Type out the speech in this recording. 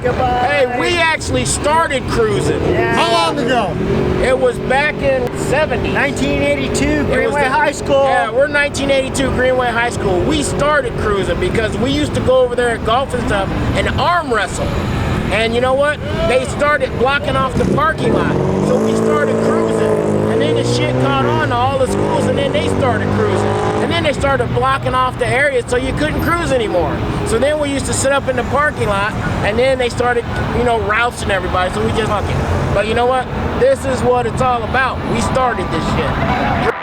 Goodbye. Hey, we actually started cruising. Yeah. How long ago? It was back in 70s. 1982, Greenway High School. Yeah, we're 1982 Greenway High School. We started cruising because we used to go over there at golf and stuff and arm wrestle. And you know what? They started blocking off the parking lot. So we started cruising. And then the shit caught on to all the schools, and then they started cruising. And then they started blocking off the areas so you couldn't cruise anymore. So then we used to sit up in the parking lot, and then they started, you know, rousing everybody, so we just fuck it. But you know what? This is what it's all about. We started this shit.